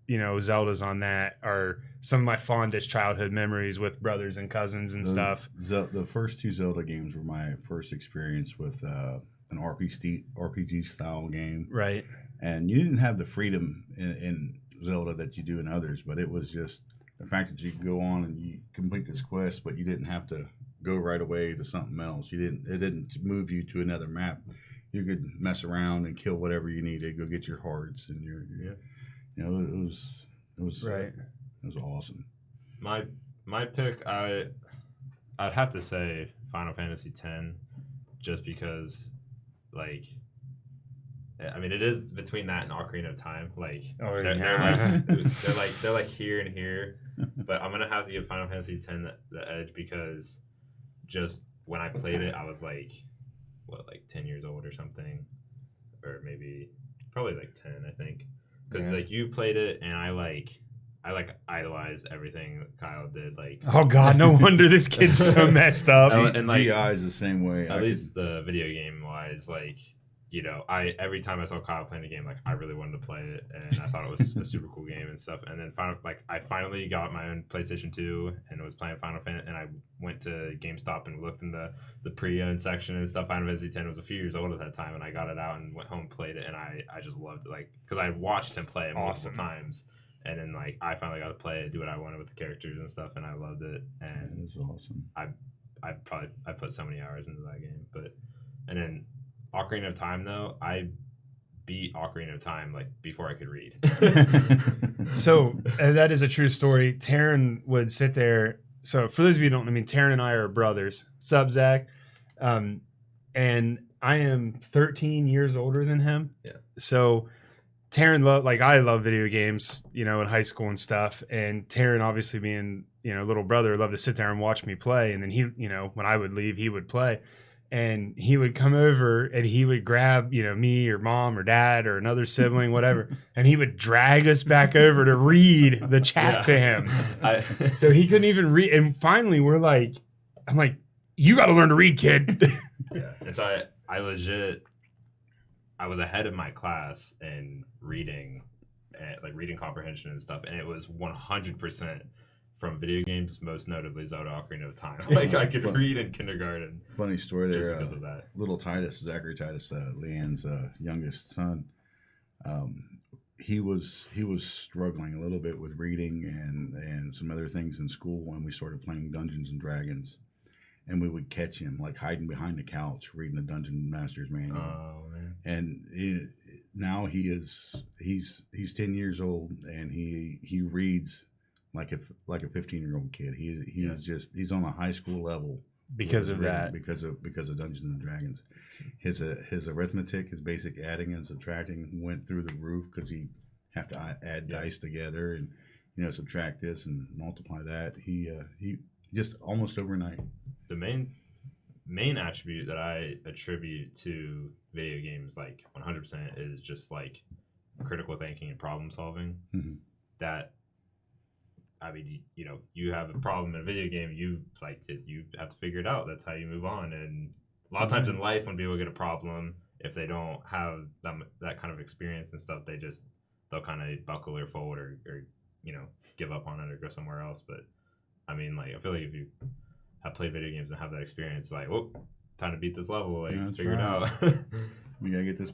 Zeldas on that are some of my fondest childhood memories with brothers and cousins and stuff. The first two Zelda games were my first experience with an RPG style game. Right. And you didn't have the freedom in Zelda that you do in others, but it was just the fact that you could go on and you complete this quest, but you didn't have to go right away to something else. It didn't move you to another map. You could mess around and kill whatever you needed, go get your hearts, and it was right. It was awesome. My pick, I'd have to say Final Fantasy X, just because, like, I mean, it is between that and Ocarina of Time. Like, they're like here and here, but I'm gonna have to give Final Fantasy X the edge because just when I played it, I was like 10 years old or something, or maybe probably like 10, I think, because like you played it and I idolized everything that Kyle did. Like, oh god, no wonder this kid's so messed up. And like, GI is the same way. At least the video game wise, like, every time I saw Kyle playing the game, like, I really wanted to play it, and I thought it was a super cool game and stuff. And then I finally got my own PlayStation 2 and was playing Final Fantasy, and I went to GameStop and looked in the pre-owned section and stuff. Final Fantasy X was a few years old at that time, and I got it out and went home and played it, and I just loved it, like, because I watched him play it multiple times. And then, like, I finally got to play it, do what I wanted with the characters and stuff, and I loved it. And it was awesome. I put so many hours into that game. And then Ocarina of Time, though, I beat Ocarina of Time, like, before I could read. So that is a true story. Taryn would sit there. So for those of you who don't know, I mean, Taryn and I are brothers. Sup, Zach? And I am 13 years older than him. Yeah. So Taryn I love video games, in high school and stuff. And Taryn, obviously being, little brother, loved to sit there and watch me play. And then he, when I would leave, he would play. And he would come over and he would grab, me or mom or dad or another sibling, whatever. And he would drag us back over to read the chat to him. So he couldn't even read. And finally I'm like, you got to learn to read, kid. Yeah. And so I was ahead of my class in reading, like reading comprehension and stuff, and it was 100% from video games, most notably Zelda Ocarina of Time. Like, I could read in kindergarten. Funny story there. Just because of that. Little Titus, Zachary Titus, Leanne's youngest son, he was struggling a little bit with reading and some other things in school when we started playing Dungeons and Dragons. And we would catch him, like, hiding behind the couch reading the Dungeon Master's Manual. Oh, man! And now he's 10 years old, and he reads like a 15-year-old kid. He's on a high school level because of that. Because of Dungeons and Dragons. His arithmetic, his basic adding and subtracting went through the roof because he have to add dice together and subtract this and multiply that. He just almost overnight. The main attribute that I attribute to video games, like 100%, is just like critical thinking and problem solving. Mm-hmm. That, I mean, you have a problem in a video game, you have to figure it out. That's how you move on. And a lot of times in life, when people get a problem, if they don't have that kind of experience and stuff, they'll kind of buckle or fold or give up on it or go somewhere else. But I mean, like, I feel like if you have played video games and have that experience, like, whoop, time to beat this level, like, figure it out. We gotta get this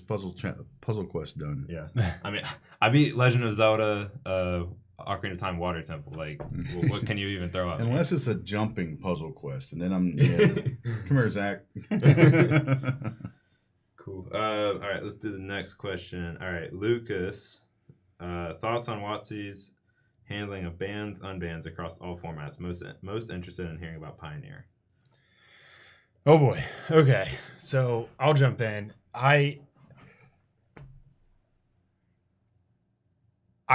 puzzle quest done. Yeah. I mean, I beat Legend of Zelda, Ocarina of Time Water Temple. Like, what can you even throw at me? Unless it's a jumping puzzle quest, and then I'm come here, Zach. Cool. All right, let's do the next question. All right, Lucas, thoughts on WotC's handling of bans, unbans across all formats. Most interested in hearing about Pioneer. Oh boy. Okay. So I'll jump in. I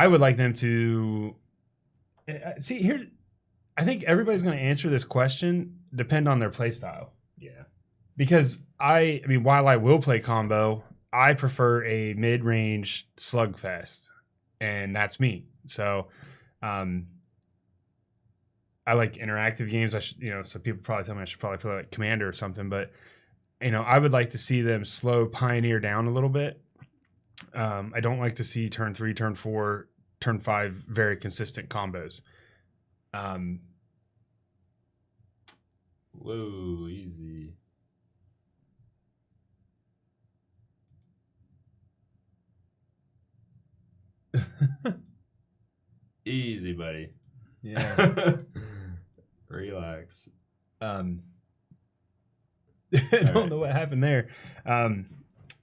would like them to see here. I think everybody's going to answer this question depend on their play style. Yeah. Because I mean, while I will play combo, I prefer a mid-range slugfest, and that's me. So, I like interactive games. So people probably tell me I should probably play like Commander or something, but I would like to see them slow Pioneer down a little bit. I don't like to see turn 3, turn 4, turn 5 very consistent combos. Whoa, easy. Easy, buddy. Yeah. Relax. I don't know what happened there.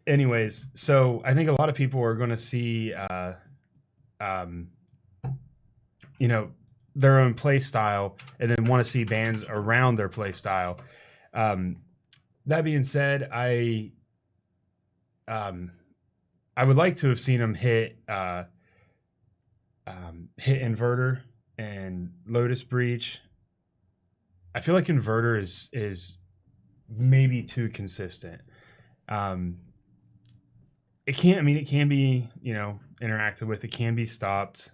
Anyways, so I think a lot of people are going to see, their own play style and then want to see bands around their play style. That being said, I would like to have seen them hit Inverter and Lotus Breach. I feel like Inverter is maybe too consistent. It can be, interacted with. It can be stopped.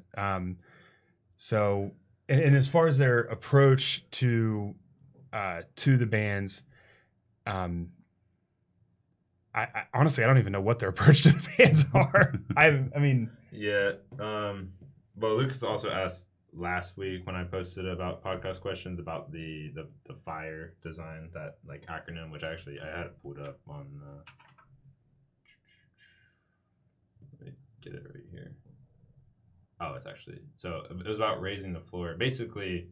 So, and as far as their approach to the bands, I honestly, I don't even know what their approach to the bands are. I mean, yeah. But Lucas also asked last week when I posted about podcast questions about the fire design, that like acronym, which actually I had it pulled up on. Let me get it right here. Oh, it's actually, so it was about raising the floor. Basically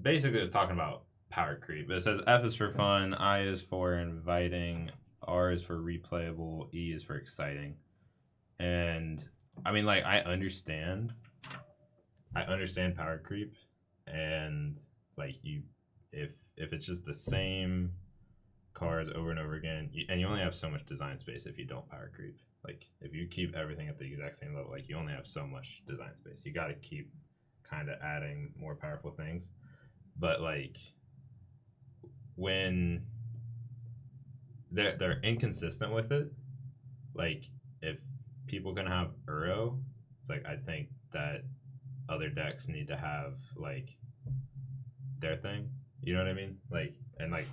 it was talking about power creep. It says F is for fun, I is for inviting, R is for replayable, E is for exciting. And I mean, like, I understand power creep, and like if it's just the same cards over and over again, and you only have so much design space if you don't power creep. Like, if you keep everything at the exact same level, like, you only have so much design space. You got to keep kind of adding more powerful things. But like, when they're inconsistent with it, like, if people can have Uro, it's like, I think that other decks need to have like their thing. You know what I mean? Like, and like,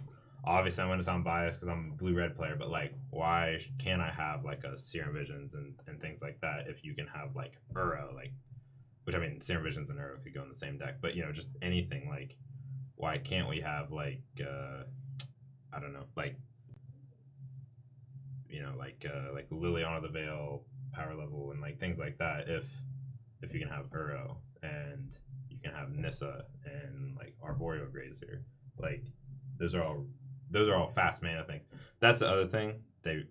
obviously I'm going to sound biased because I'm a blue-red player, but like, why can't I have like a Serum Visions and things like that if you can have like Uro, like, which, I mean, Serum Visions and Uro could go in the same deck, but just anything, like, why can't we have like I don't know, like, like Liliana the Veil power level and like things like that, if you can have Uro and you can have Nissa and like Arboreal Grazer, like, those are all fast mana things. That's the other thing. The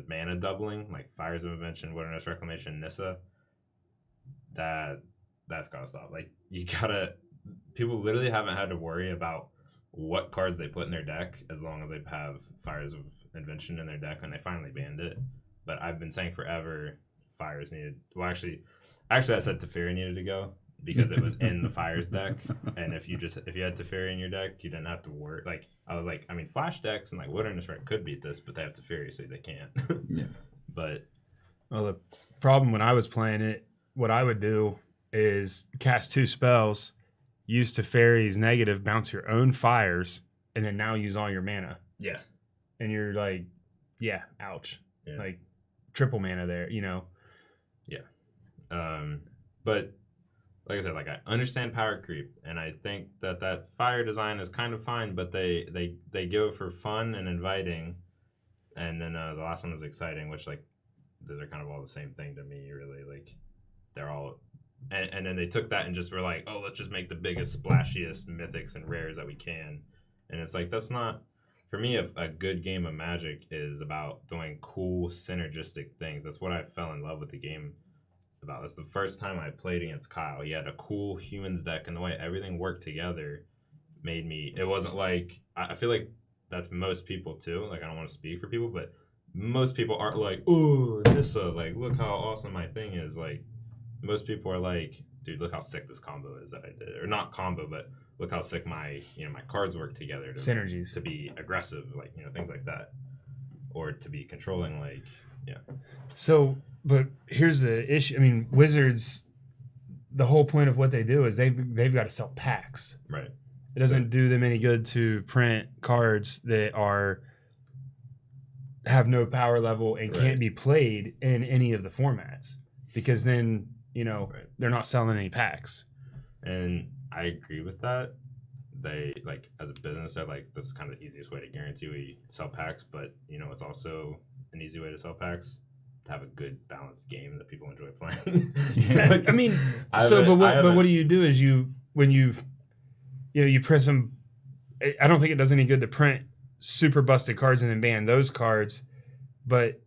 mana doubling, like Fires of Invention, Wilderness Reclamation, Nissa, that's gotta stop. Like, people literally haven't had to worry about what cards they put in their deck as long as they have Fires of Invention in their deck, and they finally banned it. But I've been saying forever Fires needed, well, actually I said Teferi needed to go because it was in the Fires deck, and if you had Teferi in your deck, you didn't have to worry. Like, I was like, I mean, Flash decks and like Wilderness Rec could beat this, but they have Teferi, so they can't. Yeah. But the problem when I was playing it, what I would do is cast 2 spells, use Teferi's negative, bounce your own fires, and then now use all your mana. yeah, And you're like, yeah, ouch. Yeah. Like, triple mana there, Yeah. But like I said, like, I understand power creep, and I think that fire design is kind of fine, but they go for fun and inviting, and then the last one is exciting, which, like, those are kind of all the same thing to me, really. Like, they're all, and then they took that and just were like, oh, let's just make the biggest, splashiest mythics and rares that we can, and it's like, that's not, for me, a good game of Magic is about doing cool synergistic things. That's what I fell in love with the game about. That's the first time I played against Kyle. He had a cool humans deck, and the way everything worked together made me, it wasn't like, I feel like that's most people too. Like, I don't want to speak for people, but most people aren't like, oh, Nissa, like, look how awesome my thing is. Like, most people are like, dude, look how sick this combo is that I did. Or not combo, but look how sick my cards work together synergies to be aggressive, like, things like that. or to be controlling. Like, yeah, So, but here's the issue. I mean, Wizards, the whole point of what they do is they've got to sell packs. right. It doesn't do them any good to print cards that have no power level and Right. can't be played in any of the formats, because then Right. they're not selling any packs. And I agree with that. They like as a business, they're like this is kind of the easiest way to guarantee we sell packs, but it's also an easy way to sell packs to have a good balanced game that people enjoy playing. I mean, but what do you do is when you print some. I don't think it does any good to print super busted cards and then ban those cards, but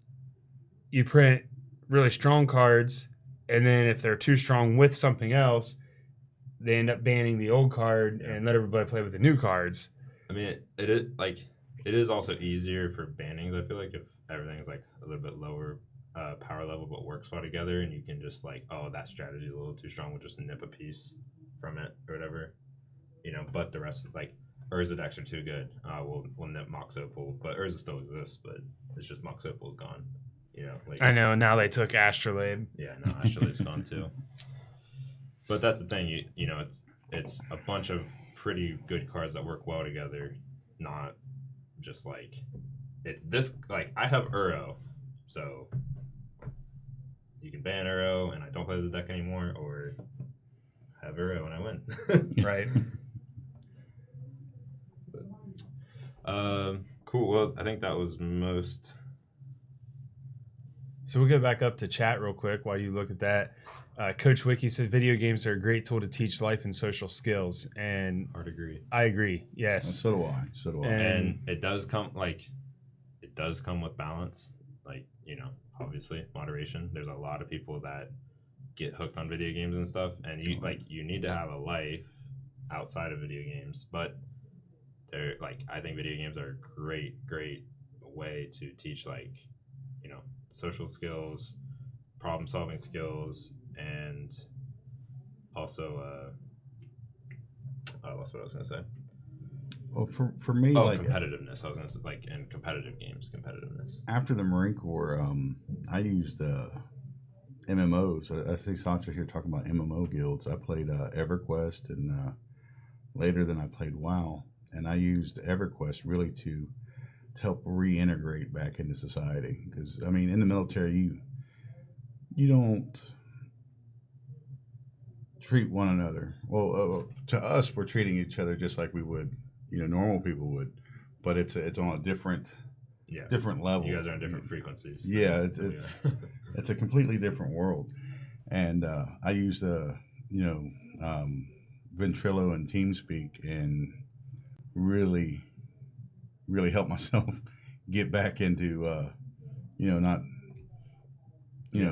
you print really strong cards, and then if they're too strong with something else, they end up banning the old card and let everybody play with the new cards. I mean, it is also easier for bannings. I feel like if everything's like a little bit lower power level but works well together, and you can just like, oh, that strategy is a little too strong, we'll just nip a piece from it or whatever, But the rest, like Urza decks are too good. We'll nip Mox Opal, but Urza still exists, but it's just Mox Opal's gone. Like I know. Now they took Astrolabe. yeah, no, Astrolabe's gone too. But that's the thing, it's a bunch of pretty good cards that work well together, not just like it's this. Like I have Uro, so you can ban Uro, and I don't play the deck anymore, or have Uro and I win. Right. Cool. Well, I think that was most. So we'll go back up to chat real quick while you look at that. Coach Wiki said video games are a great tool to teach life and social skills, and Hard agree. I agree. Yes. So do I. So do I. And it does come with balance. Like, obviously moderation. There's a lot of people that get hooked on video games and stuff, and you need to have a life outside of video games. But I think video games are a great way to teach social skills, problem solving skills, and also I lost what I was gonna say. Well, for me, competitiveness. I was gonna say in competitive games, competitiveness. After the Marine Corps, I used MMOs. I see Sancho here talking about MMO guilds. I played EverQuest, and later than I played WoW, and I used EverQuest really to help reintegrate back into society. Because I mean, in the military, you don't treat one another well. To us, we're treating each other just like we would, normal people would, but it's on a different level. You guys are on different frequencies. Yeah, it's a completely different world, and I used Ventrilo and TeamSpeak, and really help myself get back into not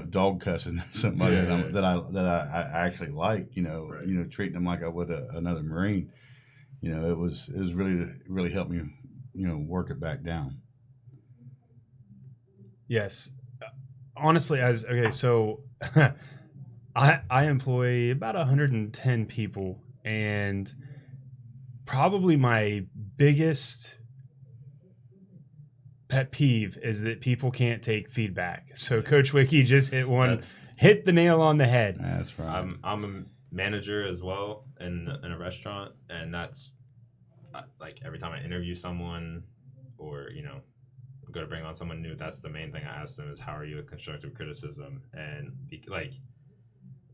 dog cussing somebody that I actually like, Right. treating them like I would another Marine. It was really helped me work it back down. Yes. Honestly, so I employ about 110 people, and probably my biggest pet peeve is that people can't take feedback. So Coach Wiki just hit the nail on the head. That's right. I'm a manager as well in a restaurant, and that's like every time I interview someone or I'm going to bring on someone new, that's the main thing I ask them is how are you with constructive criticism, and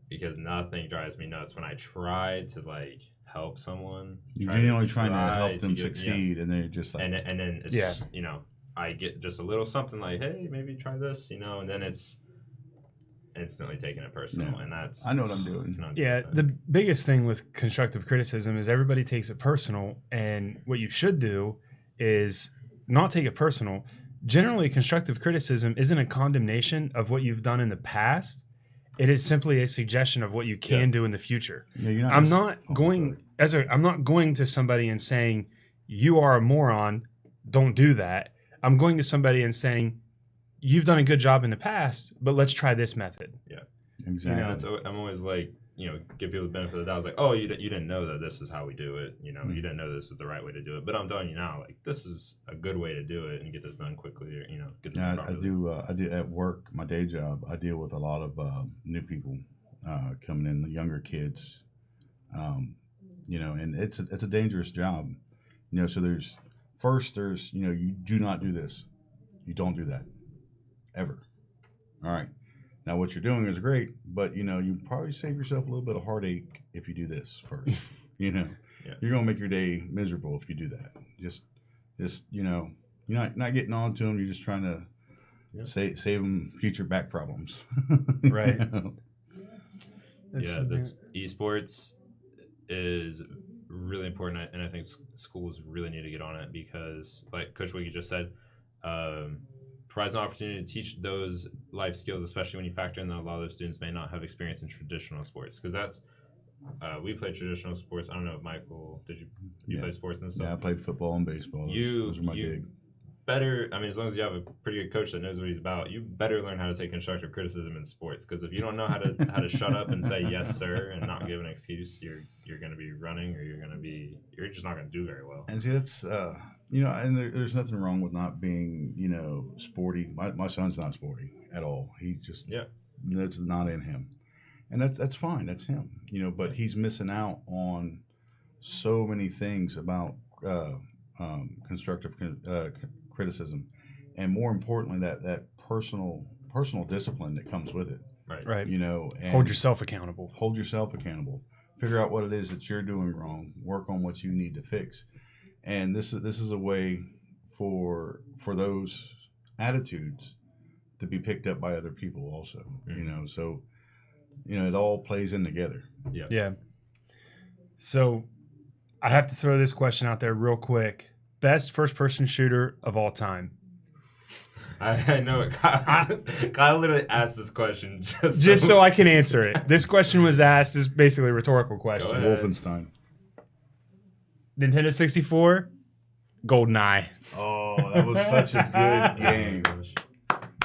because nothing drives me nuts when I try to help someone. You're genuinely trying to help them succeed, and they're just like, and then it's I get just a little something like, hey, maybe try this, and then it's instantly taking it personal, and that's I know what I'm doing. Yeah, the biggest thing with constructive criticism is everybody takes it personal, and what you should do is not take it personal. Generally, constructive criticism isn't a condemnation of what you've done in the past. It is simply a suggestion of what you can do in the future. Yeah, I'm not going to somebody and saying you are a moron, don't do that. I'm going to somebody and saying you've done a good job in the past, but let's try this method. Exactly. I'm always like, give people the benefit of the doubt. It's like, oh, you didn't know that this is how we do it. You didn't know this is the right way to do it. But I'm telling you now, like, this is a good way to do it and get this done quickly. Or, get this done I properly. do. I do at work, my day job. I deal with a lot of new people coming in, the younger kids. And it's a dangerous job. So there's you do not do this. You don't do that ever. All right. Now what you're doing is great, but you probably save yourself a little bit of heartache if you do this first. Yeah. You're gonna make your day miserable if you do that. Just you're not getting on to them. You're just trying to save them future back problems. Right. That's esports is really important, and I think schools really need to get on it because, like Coach Wiggy just said, provides an opportunity to teach those life skills, especially when you factor in that a lot of those students may not have experience in traditional sports. Because that's we play traditional sports. I don't know, Michael, did you play sports and stuff? Yeah, I played football and baseball. Those are my gig. Better, as long as you have a pretty good coach that knows what he's about, you better learn how to take constructive criticism in sports. Because if you don't know how to shut up and say yes sir and not give an excuse, you're going to be running, or you're just not going to do very well. And see, that's and there's nothing wrong with not being sporty. My son's not sporty at all. He's just that's not in him, and that's fine. That's him. But he's missing out on so many things about constructive criticism, and more importantly, that personal discipline that comes with it. Right. And hold yourself accountable. Figure out what it is that you're doing wrong. Work on what you need to fix. And this is a way for those attitudes to be picked up by other people also. Mm-hmm. So it all plays in together. Yeah. So I have to throw this question out there real quick. Best first-person shooter of all time. I know it. Kyle literally asked this question just so I can answer it. This question was asked. Is basically a rhetorical question. Wolfenstein. Nintendo 64. GoldenEye. Oh, that was such a good game.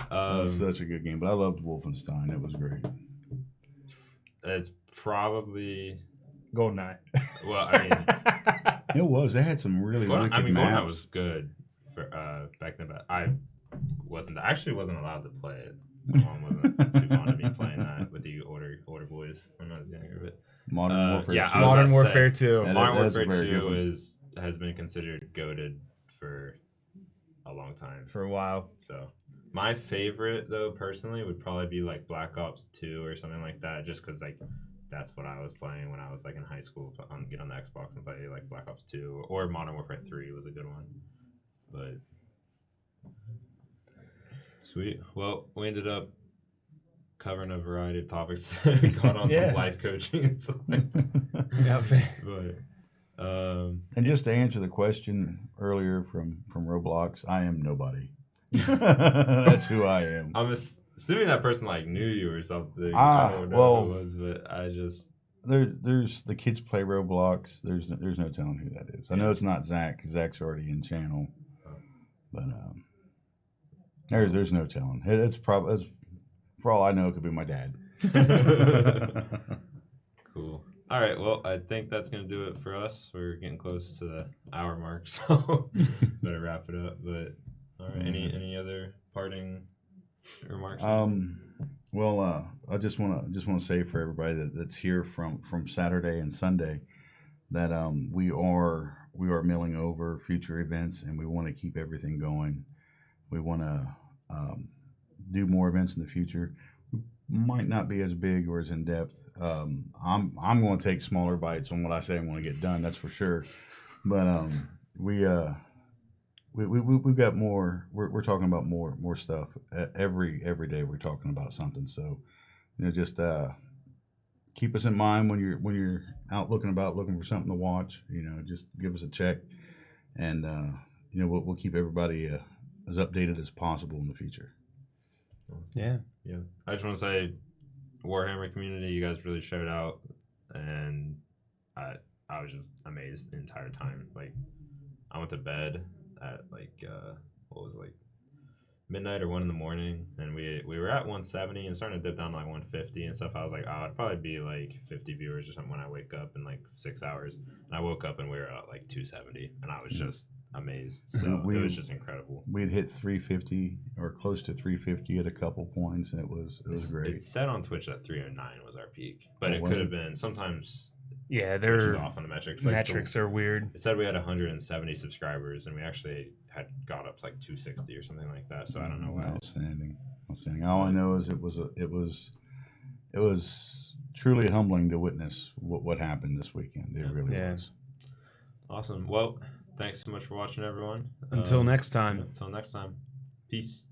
That was such a good game. But I loved Wolfenstein. It was great. It's probably GoldenEye. Well, it was. They had some really wicked maps. GoldenEye was good for back then, but I actually wasn't allowed to play it. My mom wasn't too fond of me playing that with the older boys when I was younger. But Modern Warfare. Yeah, 2. Modern Warfare 2. Modern Warfare 2 has been considered goated for a long time. For a while. So my favorite, though, personally, would probably be like Black Ops 2 or something like that, just because like that's what I was playing when I was like in high school. Get on the Xbox and play like Black Ops 2 or Modern Warfare 3 was a good one. But sweet. Well, we ended up covering a variety of topics. Got on some life coaching and stuff. And just to answer the question earlier from Roblox, I am nobody. That's who I am. I'm assuming that person like knew you or something. I don't know who it was, but I just there's the kids play Roblox. There's no telling who that is. I know it's not Zach because Zach's already in channel, but there's no telling. It's probably for all I know, it could be my dad. Cool. All right. Well, I think that's gonna do it for us. We're getting close to the hour mark, so better wrap it up. But all right. Any other parting remarks? Well, I just want to say for everybody that's here from Saturday and Sunday that we are milling over future events, and we want to keep everything going. We want to do more events in the future. We might not be as big or as in depth. I'm going to take smaller bites on what I say I want to get done. That's for sure. But we've got more. We're talking about more stuff every day. We're talking about something. So just keep us in mind when you're out looking for something to watch. Just give us a check, and we'll keep everybody as updated as possible in the future. Yeah. I just want to say, Warhammer community, you guys really showed out, and I was just amazed the entire time. Like, I went to bed at like what was it, like midnight or 1 in the morning, and we were at 170 and starting to dip down to like 150 and stuff. I was like, oh, it'd probably be like 50 viewers or something when I wake up in like 6 hours. And I woke up and we were at like 270, and I was just amazed. So it was just incredible. We'd hit 350 or close to 350 at a couple points, and it was great. It said on Twitch that 309 was our peak, but it was could it? have been sometimes. Yeah, Twitch their is off on the metrics. metrics are weird. It said we had 170 subscribers, and we actually had got up to like 260 or something like that. So I don't know why. Outstanding. All I know is it was truly humbling to witness what happened this weekend. It really was. Awesome. Well, thanks so much for watching, everyone. Until next time. Until next time. Peace.